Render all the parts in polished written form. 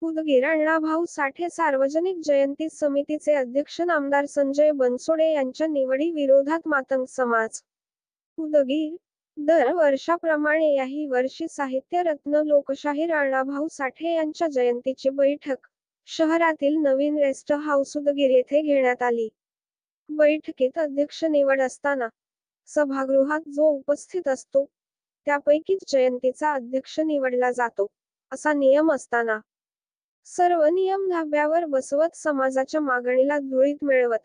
उदगीर अण्णाभाऊ साठे सार्वजनिक जयंती समितीचे अध्यक्ष नामदार संजय बनसोडे यांच्या निवडी विरोधात मातंग समाज. उदगीर. दर वर्षाप्रमाणे याही वर्षी साहित्यरत्न लोकशाहीर अण्णाभाऊ साठे यांच्या जयंतीची बैठक शहरातील नवीन रेस्ट हाऊस उदगीर येथे घेण्यात आली. बैठकीत अध्यक्ष निवड असताना सभागृहात जो उपस्थित असतो त्यापैकीच जयंतीचा अध्यक्ष निवडला जातो, असा नियम असताना सर्व नियम धाब्यावर बसवत समाजाच्या मागणीला धुळीत मिळवत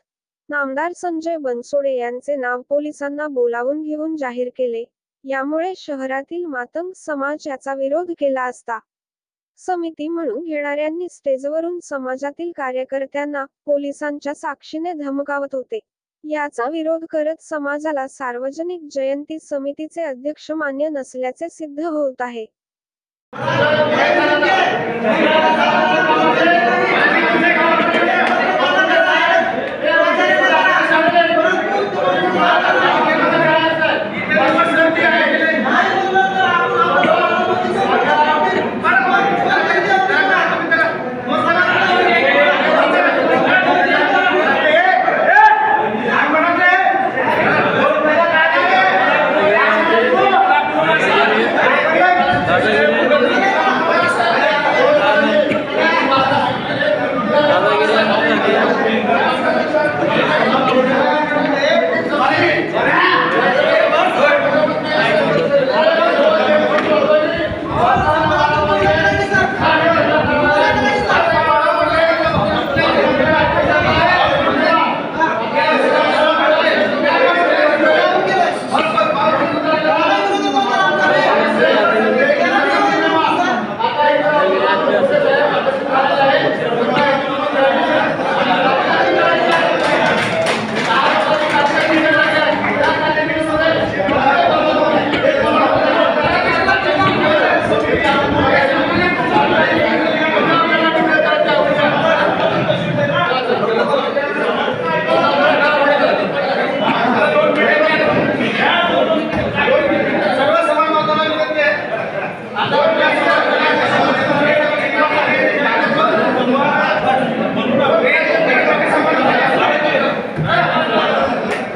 नामदार संजय बनसोडे यांचे नाव पोलिसांना बोलावून घेऊन जाहीर केले. यामुळे शहरातील मातंग समाज याचा विरोध केला असता समिती म्हणून घेणाऱ्यांनी स्टेजवरून समाजातील कार्यकर्त्यांना पोलिसांच्या साक्षीने धमकावत होते. याचा विरोध करत समाजाला सार्वजनिक जयंती समितीचे अध्यक्ष मान्य नसल्याचे सिद्ध होत आहे. सर्व समाज